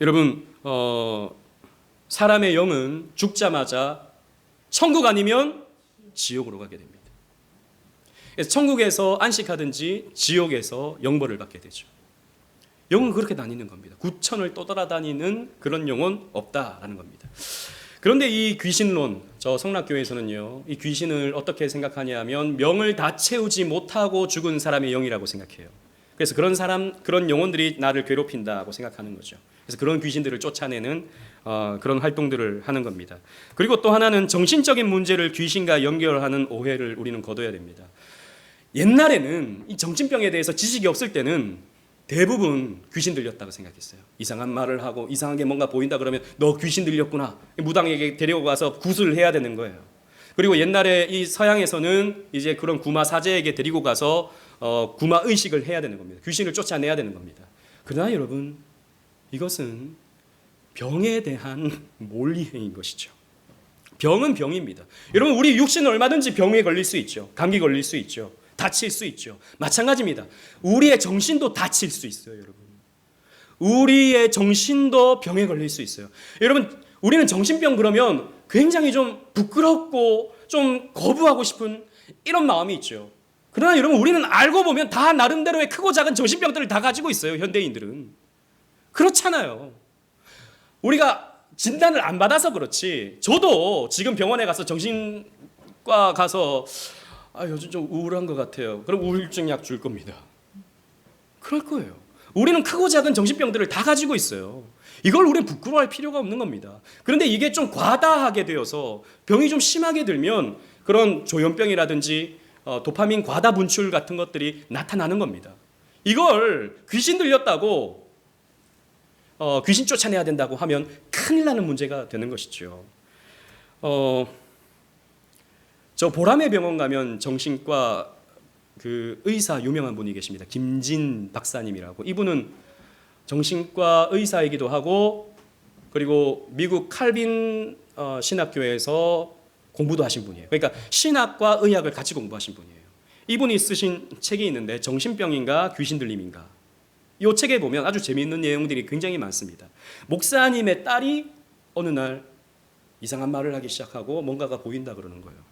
여러분 사람의 영은 죽자마자 천국 아니면 지옥으로 가게 됩니다. 그래서 천국에서 안식하든지 지옥에서 영벌을 받게 되죠. 영은 그렇게 나뉘는 겁니다. 구천을 떠돌아다니는 그런 영은 없다라는 겁니다. 그런데 이 귀신론, 저 성락교회에서는요, 이 귀신을 어떻게 생각하냐면 명을 다 채우지 못하고 죽은 사람의 영이라고 생각해요. 그래서 그런 영혼들이 나를 괴롭힌다고 생각하는 거죠. 그래서 그런 귀신들을 쫓아내는 그런 활동들을 하는 겁니다. 그리고 또 하나는 정신적인 문제를 귀신과 연결하는 오해를 우리는 거둬야 됩니다. 옛날에는 이 정신병에 대해서 지식이 없을 때는 대부분 귀신 들렸다고 생각했어요. 이상한 말을 하고 이상하게 뭔가 보인다 그러면 너 귀신 들렸구나. 무당에게 데리고 가서 구술을 해야 되는 거예요. 그리고 옛날에 이 서양에서는 이제 그런 구마 사제에게 데리고 가서 구마 의식을 해야 되는 겁니다. 귀신을 쫓아내야 되는 겁니다. 그러나 여러분, 이것은 병에 대한 몰리행인 것이죠. 병은 병입니다. 여러분, 우리 육신은 얼마든지 병에 걸릴 수 있죠. 감기 걸릴 수 있죠. 다칠 수 있죠. 마찬가지입니다. 우리의 정신도 다칠 수 있어요, 여러분. 우리의 정신도 병에 걸릴 수 있어요. 여러분, 우리는 정신병 그러면 굉장히 좀 부끄럽고 좀 거부하고 싶은 이런 마음이 있죠. 그러나 여러분, 우리는 알고 보면 다 나름대로의 크고 작은 정신병들을 다 가지고 있어요, 현대인들은. 그렇잖아요. 우리가 진단을 안 받아서 그렇지, 저도 지금 병원에 가서 정신과 가서 요즘 좀 우울한 것 같아요. 그럼 우울증 약 줄 겁니다. 그럴 거예요. 우리는 크고 작은 정신병들을 다 가지고 있어요. 이걸 우리는 부끄러워할 필요가 없는 겁니다. 그런데 이게 좀 과다하게 되어서 병이 좀 심하게 들면 그런 조현병이라든지 도파민 과다 분출 같은 것들이 나타나는 겁니다. 이걸 귀신 들렸다고 귀신 쫓아내야 된다고 하면 큰일 나는 문제가 되는 것이죠. 저 보람의 병원 가면 정신과 그 의사 유명한 분이 계십니다. 김진 박사님이라고. 이분은 정신과 의사이기도 하고 그리고 미국 칼빈 신학교에서 공부도 하신 분이에요. 그러니까 신학과 의학을 같이 공부하신 분이에요. 이분이 쓰신 책이 있는데 정신병인가 귀신 들림인가. 이 책에 보면 아주 재미있는 내용들이 굉장히 많습니다. 목사님의 딸이 어느 날 이상한 말을 하기 시작하고 뭔가가 보인다 그러는 거예요.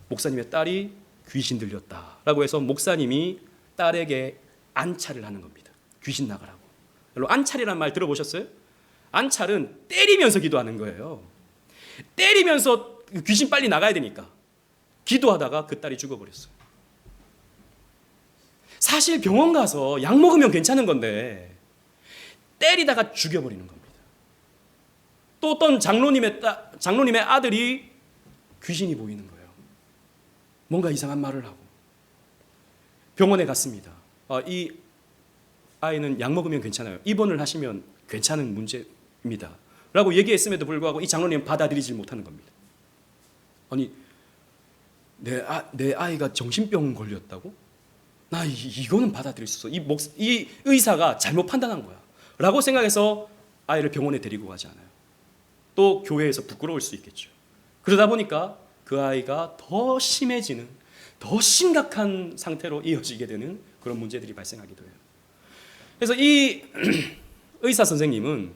목사님의 딸이 귀신 들렸다라고 해서 목사님이 딸에게 안찰을 하는 겁니다. 귀신 나가라고. 여러분, 안찰이라는 말 들어보셨어요? 안찰은 때리면서 기도하는 거예요. 때리면서 귀신 빨리 나가야 되니까 기도하다가 그 딸이 죽어버렸어요. 사실 병원 가서 약 먹으면 괜찮은 건데 때리다가 죽여버리는 겁니다. 또 어떤 장로님의 아들이 귀신이 보이는 거예요. 뭔가 이상한 말을 하고 병원에 갔습니다. 이 아이는 약 먹으면 괜찮아요. 입원을 하시면 괜찮은 문제입니다. 라고 얘기했음에도 불구하고 이 장로님은 받아들이지 못하는 겁니다. 아니, 내 아이가 정신병 걸렸다고? 나 이거는 받아들일 수 없어. 이 의사가 잘못 판단한 거야. 라고 생각해서 아이를 병원에 데리고 가지 않아요. 또 교회에서 부끄러울 수 있겠죠. 그러다 보니까 그 아이가 더 심해지는, 더 심각한 상태로 이어지게 되는 그런 문제들이 발생하기도 해요. 그래서 이 의사 선생님은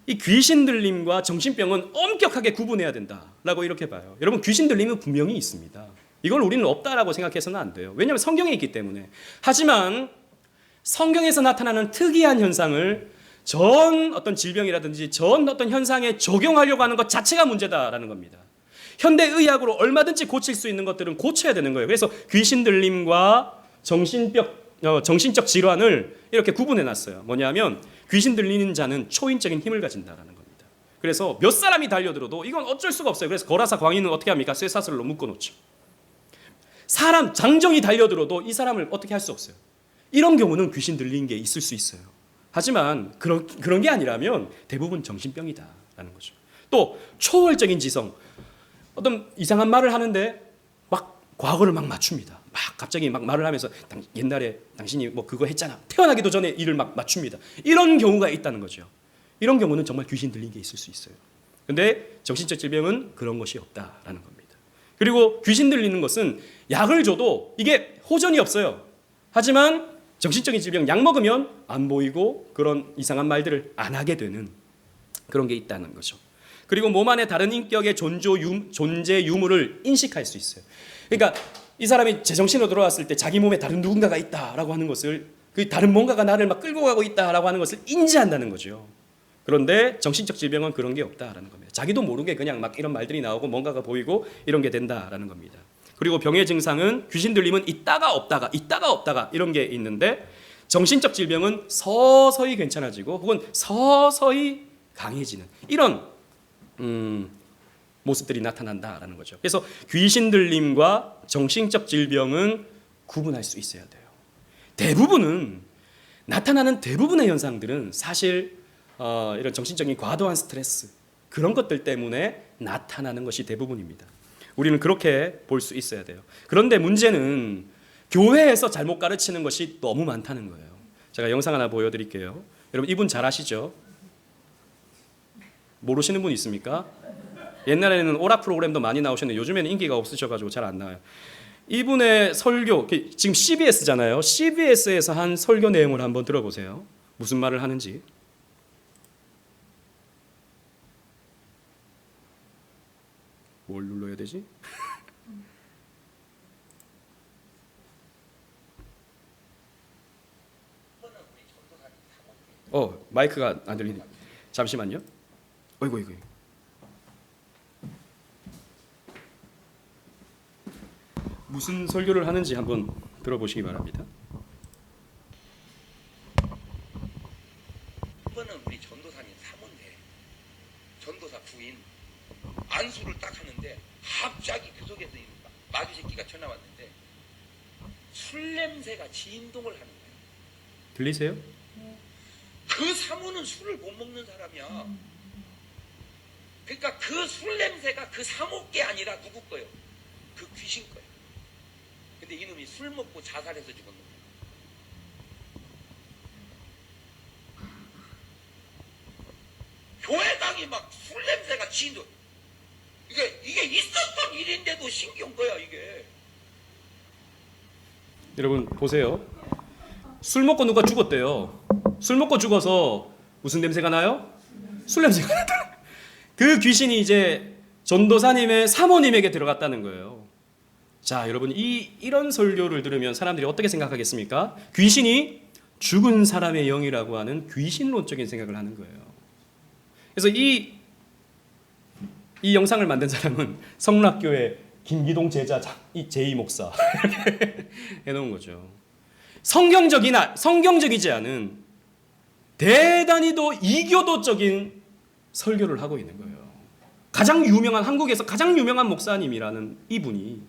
이 귀신 들림과 정신병은 엄격하게 구분해야 된다라고 이렇게 봐요. 여러분, 귀신 들림은 분명히 있습니다. 이걸 우리는 없다라고 생각해서는 안 돼요. 왜냐하면 성경에 있기 때문에. 하지만 성경에서 나타나는 특이한 현상을 전 어떤 질병이라든지 전 어떤 현상에 적용하려고 하는 것 자체가 문제다라는 겁니다. 현대의학으로 얼마든지 고칠 수 있는 것들은 고쳐야 되는 거예요. 그래서 귀신 들림과 정신적 질환을 이렇게 구분해놨어요. 뭐냐면 귀신 들리는 자는 초인적인 힘을 가진다라는 겁니다. 그래서 몇 사람이 달려들어도 이건 어쩔 수가 없어요. 그래서 거라사 광인은 어떻게 합니까? 쇠사슬로 묶어놓죠. 사람 장정이 달려들어도 이 사람을 어떻게 할 수 없어요. 이런 경우는 귀신 들린 게 있을 수 있어요. 하지만 그런 게 아니라면 대부분 정신병이다라는 거죠. 또 초월적인 지성, 어떤 이상한 말을 하는데 막 과거를 막 맞춥니다. 막 갑자기 막 말을 하면서 옛날에 당신이 뭐 그거 했잖아. 태어나기도 전에 일을 막 맞춥니다. 이런 경우가 있다는 거죠. 이런 경우는 정말 귀신 들린 게 있을 수 있어요. 그런데 정신적 질병은 그런 것이 없다라는 겁니다. 그리고 귀신 들리는 것은 약을 줘도 이게 호전이 없어요. 하지만 정신적인 질병 약 먹으면 안 보이고 그런 이상한 말들을 안 하게 되는 그런 게 있다는 거죠. 그리고 몸 안에 다른 인격의 존재 유무를 인식할 수 있어요. 그러니까 이 사람이 제정신으로 돌아왔을 때 자기 몸에 다른 누군가가 있다라고 하는 것을, 그 다른 뭔가가 나를 막 끌고 가고 있다라고 하는 것을 인지한다는 거죠. 그런데 정신적 질병은 그런 게 없다라는 겁니다. 자기도 모르게 그냥 막 이런 말들이 나오고 뭔가가 보이고 이런 게 된다라는 겁니다. 그리고 병의 증상은 귀신 들림은 있다가 없다가 이런 게 있는데 정신적 질병은 서서히 괜찮아지고 혹은 서서히 강해지는 이런 모습들이 나타난다라는 거죠. 그래서 귀신 들림과 정신적 질병은 구분할 수 있어야 돼요. 대부분은 나타나는 대부분의 현상들은 사실 이런 정신적인 과도한 스트레스 그런 것들 때문에 나타나는 것이 대부분입니다. 우리는 그렇게 볼 수 있어야 돼요. 그런데 문제는 교회에서 잘못 가르치는 것이 너무 많다는 거예요. 제가 영상 하나 보여드릴게요. 여러분 이분 잘 아시죠? 모르시는 분 있습니까? 옛날에는 오락 프로그램도 많이 나오셨는데 요즘에는 인기가 없으셔가지고 잘 안 나와요. 이분의 설교, 지금 CBS잖아요. CBS에서 한 설교 내용을 한번 들어보세요. 무슨 말을 하는지. 뭘 눌러야 되지? 마이크가 안 들리네. 잠시만요. 어이구. 무슨 설교를 하는지 한번 들어보시기 바랍니다. 이번은 우리 전도사님 사모인데 전도사 부인 안수를 딱 하는데 갑자기 그 속에서 마귀 새끼가 튀어나왔는데 술 냄새가 진동을 하는 거예요. 들리세요? 그 사모는 술을 못 먹는 사람이야. 그러니까 그 술 냄새가 그 사모께 아니라 누구 거예요? 그 귀신 거예요. 근데 이놈이 술 먹고 자살해서 죽었는 거예요. 교회당이 막 술 냄새가 진동. 이게 있었던 일인데도 신기한 거야 이게. 여러분 보세요. 술 먹고 누가 죽었대요. 술 먹고 죽어서 무슨 냄새가 나요? 술 냄새가 나다. 그 귀신이 이제 전도사님의 사모님에게 들어갔다는 거예요. 자, 여러분 이런 설교를 들으면 사람들이 어떻게 생각하겠습니까? 귀신이 죽은 사람의 영이라고 하는 귀신론적인 생각을 하는 거예요. 그래서 이 영상을 만든 사람은 성락교회 김기동 제자 이 제2 목사 해놓은 거죠. 성경적이지 않은 대단히도 이교도적인 설교를 하고 있는 거예요. 한국에서 가장 유명한 목사님이라는 이분이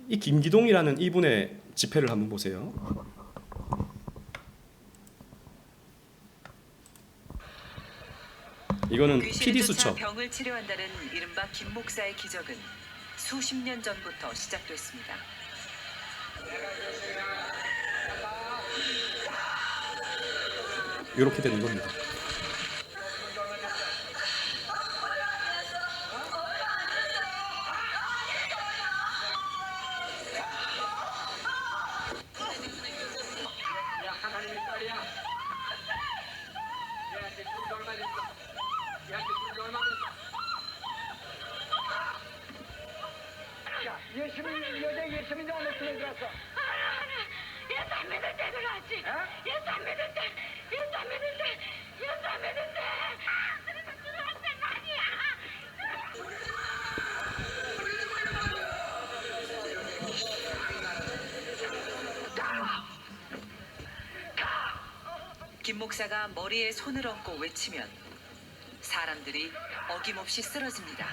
이 김기동이라는 이분의 집회를 한번 보세요. 이거는 PD 수첩. 병을 치료한다는 이른바 김 목사의 기적은 수십 년 전부터 시작됐습니다. 이렇게 되는 겁니다. 예수님이 어느 쪽에 들어왔어? 예수 안 믿는데 들어왔지. 예수 안 믿는데. 그래서 들어왔단 말이야. 김 목사가 머리에 손을 얹고 외치면 사람들이 어김없이 쓰러집니다.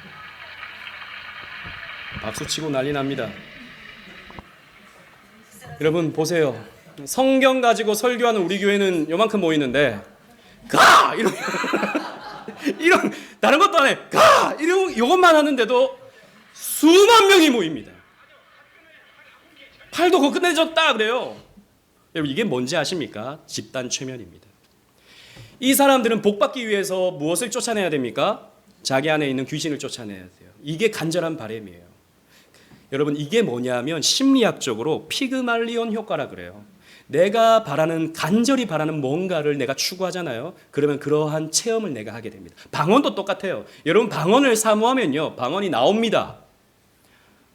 박수치고 난리 납니다. 여러분 보세요. 성경 가지고 설교하는 우리 교회는 요만큼 모이는데 가! 이런 다른 것도 안 해. 가! 이것만 하는데도 수만 명이 모입니다. 팔도 그 끝내줬다 그래요. 여러분 이게 뭔지 아십니까? 집단 최면입니다. 이 사람들은 복받기 위해서 무엇을 쫓아내야 됩니까? 자기 안에 있는 귀신을 쫓아내야 돼요. 이게 간절한 바람이에요. 여러분 이게 뭐냐면 심리학적으로 피그말리온 효과라 그래요. 내가 간절히 바라는 뭔가를 내가 추구하잖아요. 그러면 그러한 체험을 내가 하게 됩니다. 방언도 똑같아요. 여러분 방언을 사모하면요. 방언이 나옵니다.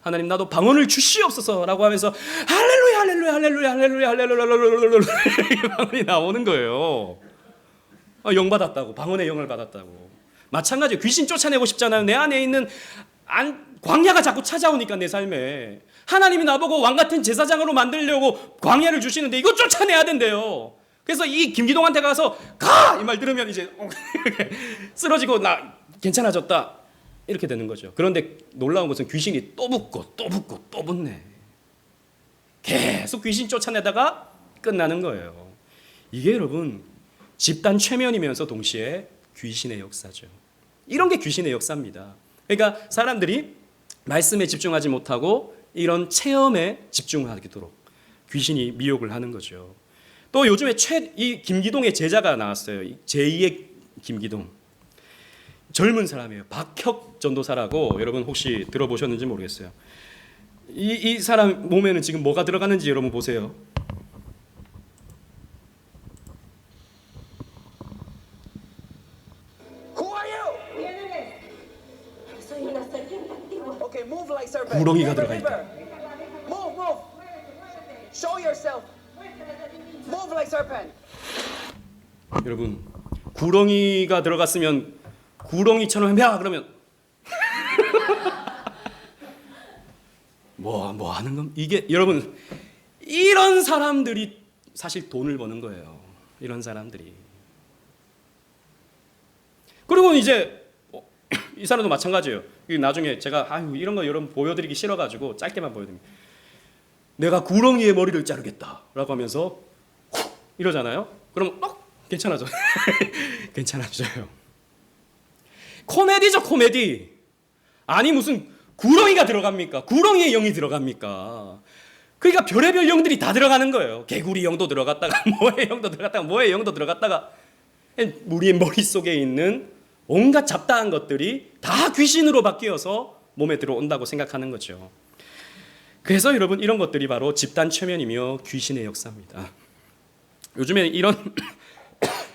하나님 나도 방언을 주시옵소서라고 하면서 할렐루야 할렐루야 할렐루야 할렐루야 할렐루야 방언이 나오는 거예요. 영 받았다고. 방언의 영을 받았다고. 마찬가지로 귀신 쫓아내고 싶잖아요. 내 안에 있는 광야가 자꾸 찾아오니까 내 삶에 하나님이 나보고 왕같은 제사장으로 만들려고 광야를 주시는데 이거 쫓아내야 된대요. 그래서 이 김기동한테 가서 가! 이 말 들으면 이제 쓰러지고 나 괜찮아졌다 이렇게 되는 거죠. 그런데 놀라운 것은 귀신이 또 붙고 또 붙고 또 붙네. 계속 귀신 쫓아내다가 끝나는 거예요. 이게 여러분 집단 최면이면서 동시에 귀신의 역사죠. 이런 게 귀신의 역사입니다. 그러니까 사람들이 말씀에 집중하지 못하고 이런 체험에 집중하도록 귀신이 미혹을 하는 거죠. 또 요즘에 이 김기동의 제자가 나왔어요. 제2의 김기동. 젊은 사람이에요. 박혁 전도사라고 여러분 혹시 들어보셨는지 모르겠어요. 이 사람 몸에는 지금 뭐가 들어가는지 여러분 보세요. Who are you? Soy una serpiente antigua. Okay, move like serpent. 구렁이가 River, 들어가 있다. river. Move, move. Show yourself. Move like serpent. 여러분 구렁이가 들어갔으면 구렁이처럼 야 그러면 뭐 하는 건 이게 여러분 이런 사람들이 사실 돈을 버는 거예요. 이런 사람들이. 그리고 이제 이 사람도 마찬가지예요. 나중에 제가 이런 거 여러분 보여드리기 싫어가지고 짧게만 보여드립니다. 내가 구렁이의 머리를 자르겠다라고 하면서 이러잖아요. 그럼 괜찮아져. 괜찮아져요. 코미디죠, 코미디. 아니 무슨 구렁이가 들어갑니까? 구렁이의 영이 들어갑니까? 그러니까 별의별 영들이 다 들어가는 거예요. 개구리 영도 들어갔다가 뭐의 영도 들어갔다가 뭐의 영도 들어갔다가 우리의 머릿속에 있는 온갖 잡다한 것들이 다 귀신으로 바뀌어서 몸에 들어온다고 생각하는 거죠. 그래서 여러분 이런 것들이 바로 집단 최면이며 귀신의 역사입니다. 요즘에 이런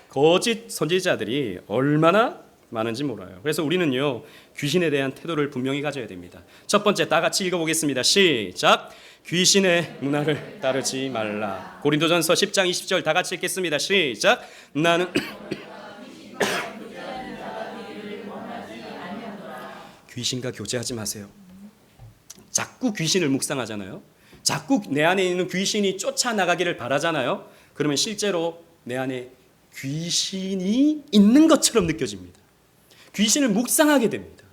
거짓 선지자들이 얼마나 많은지 몰라요. 그래서 우리는요 귀신에 대한 태도를 분명히 가져야 됩니다. 첫 번째 다 같이 읽어보겠습니다. 시작. 귀신의 문화를 따르지 말라. 고린도전서 10장 20절 다 같이 읽겠습니다. 시작. 나는 귀신과 교제하지 마세요. 자꾸 귀신을 묵상하잖아요. 자꾸 내 안에 있는 귀신이 쫓아나가기를 바라잖아요. 그러면 실제로 내 안에 귀신이 있는 것처럼 느껴집니다. 귀신을 묵상하게 됩니다.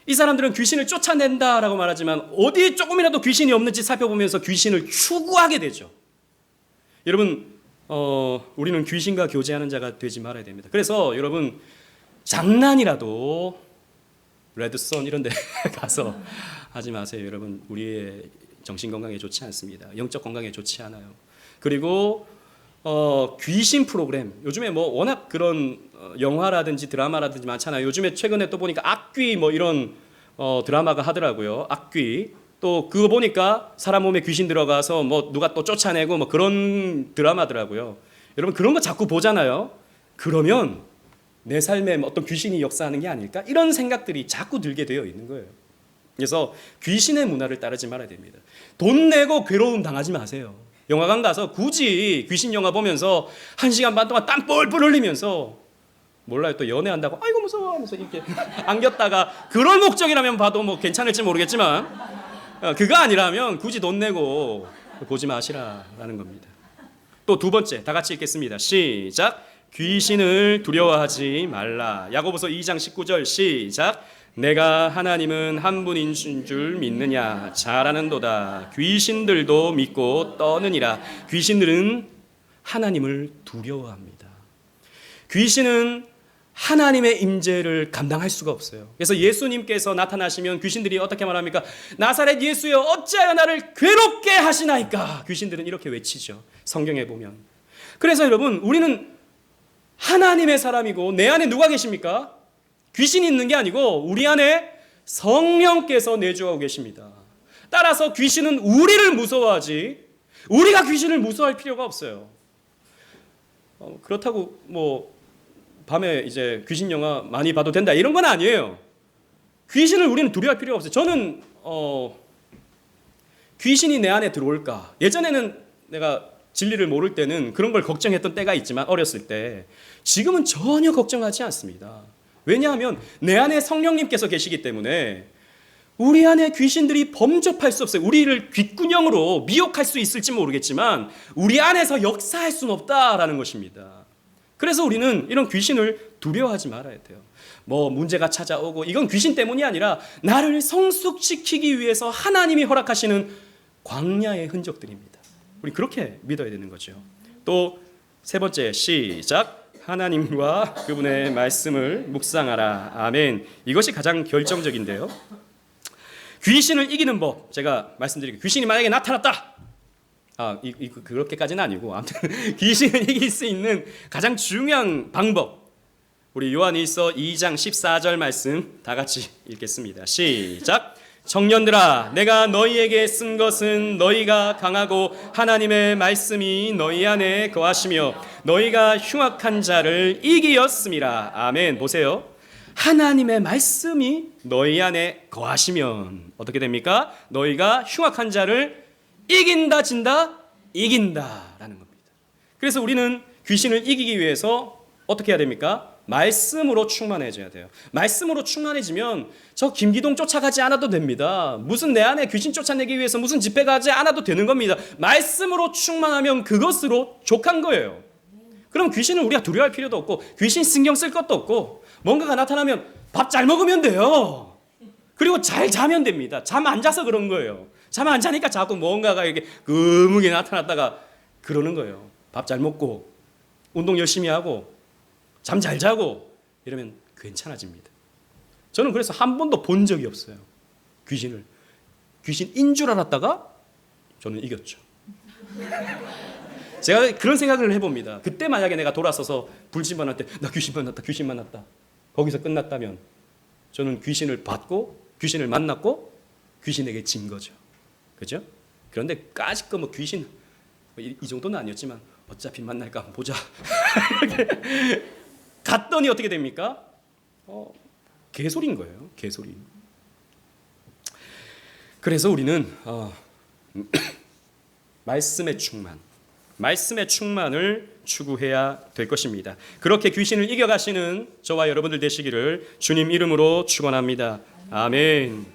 이 사람들은 귀신을 쫓아낸다라고 말하지만 어디에 조금이라도 귀신이 없는지 살펴보면서 귀신을 추구하게 되죠. 여러분 우리는 귀신과 교제하는 자가 되지 말아야 됩니다. 그래서 여러분 장난이라도 레드선 이런 데 가서 하지 마세요. 여러분 우리의 정신 건강에 좋지 않습니다. 영적 건강에 좋지 않아요. 그리고 귀신 프로그램 요즘에 뭐 워낙 그런 영화라든지 드라마라든지 많잖아요. 요즘에 최근에 또 보니까 악귀 뭐 이런 드라마가 하더라고요. 악귀 또 그거 보니까 사람 몸에 귀신 들어가서 뭐 누가 또 쫓아내고 뭐 그런 드라마더라고요. 여러분 그런 거 자꾸 보잖아요. 그러면 내 삶에 어떤 귀신이 역사하는 게 아닐까? 이런 생각들이 자꾸 들게 되어 있는 거예요. 그래서 귀신의 문화를 따르지 말아야 됩니다. 돈 내고 괴로움 당하지 마세요. 영화관 가서 굳이 귀신 영화 보면서 1시간 반 동안 땀 뻘뻘 흘리면서 몰라요. 또 연애한다고 아이고 무서워 하면서 이렇게 안겼다가 그런 목적이라면 봐도 뭐 괜찮을지 모르겠지만 그거 아니라면 굳이 돈 내고 보지 마시라라는 겁니다. 또 두 번째 다 같이 읽겠습니다. 시작. 귀신을 두려워하지 말라. 야고보서 2장 19절 시작. 내가 하나님은 한 분인 줄 믿느냐 잘 아는도다. 귀신들도 믿고 떠느니라. 귀신들은 하나님을 두려워합니다. 귀신은 하나님의 임재를 감당할 수가 없어요. 그래서 예수님께서 나타나시면 귀신들이 어떻게 말합니까? 나사렛 예수여 어찌하여 나를 괴롭게 하시나이까. 귀신들은 이렇게 외치죠. 성경에 보면. 그래서 여러분 우리는 하나님의 사람이고 내 안에 누가 계십니까? 귀신이 있는 게 아니고 우리 안에 성령께서 내주하고 계십니다. 따라서 귀신은 우리를 무서워하지 우리가 귀신을 무서워할 필요가 없어요. 그렇다고 뭐 밤에 이제 귀신 영화 많이 봐도 된다 이런 건 아니에요. 귀신을 우리는 두려워할 필요가 없어요. 저는 귀신이 내 안에 들어올까? 예전에는 내가 진리를 모를 때는 그런 걸 걱정했던 때가 있지만 어렸을 때 지금은 전혀 걱정하지 않습니다. 왜냐하면 내 안에 성령님께서 계시기 때문에 우리 안에 귀신들이 범접할 수 없어요. 우리를 귓구녕으로 미혹할 수 있을지 모르겠지만 우리 안에서 역사할 수는 없다라는 것입니다. 그래서 우리는 이런 귀신을 두려워하지 말아야 돼요. 뭐 문제가 찾아오고 이건 귀신 때문이 아니라 나를 성숙시키기 위해서 하나님이 허락하시는 광야의 흔적들입니다. 우리 그렇게 믿어야 되는 거죠. 또 세 번째, 시작. 하나님과 그분의 말씀을 묵상하라. 아멘. 이것이 가장 결정적인데요. 귀신을 이기는 법 제가 말씀드릴게요. 귀신이 만약에 나타났다. 그렇게까지는 아니고 아무튼 귀신을 이길 수 있는 가장 중요한 방법. 우리 요한일서 2장 14절 말씀 다 같이 읽겠습니다. 시작. 청년들아, 내가 너희에게 쓴 것은 너희가 강하고 하나님의 말씀이 너희 안에 거하시며 너희가 흉악한 자를 이기었음이라. 아멘. 보세요. 하나님의 말씀이 너희 안에 거하시면 어떻게 됩니까? 너희가 흉악한 자를 이긴다, 진다, 이긴다라는 겁니다. 그래서 우리는 귀신을 이기기 위해서 어떻게 해야 됩니까? 말씀으로 충만해져야 돼요. 말씀으로 충만해지면 저 김기동 쫓아가지 않아도 됩니다. 무슨 내 안에 귀신 쫓아내기 위해서 무슨 집회 가지 않아도 되는 겁니다. 말씀으로 충만하면 그것으로 족한 거예요. 그럼 귀신은 우리가 두려워할 필요도 없고 귀신 신경 쓸 것도 없고 뭔가가 나타나면 밥 잘 먹으면 돼요. 그리고 잘 자면 됩니다. 잠 안 자서 그런 거예요. 잠 안 자니까 자꾸 뭔가가 이렇게 그무게 나타났다가 그러는 거예요. 밥 잘 먹고 운동 열심히 하고 잠 잘 자고 이러면 괜찮아집니다. 저는 그래서 한 번도 본 적이 없어요. 귀신을. 귀신인 줄 알았다가 저는 이겼죠. 제가 그런 생각을 해봅니다. 그때 만약에 내가 돌아서서 불신만할 때 나 귀신 만났다, 귀신 만났다. 거기서 끝났다면 저는 귀신을 받고 귀신을 만났고 귀신에게 진 거죠. 그죠? 그런데 까짓거 뭐 귀신 이 정도는 아니었지만 어차피 만날까 한번 보자. 갔더니 어떻게 됩니까? 개소리인 거예요. 개소리. 그래서 우리는 말씀의 충만을 추구해야 될 것입니다. 그렇게 귀신을 이겨가시는 저와 여러분들 되시기를 주님 이름으로 축원합니다. 아멘.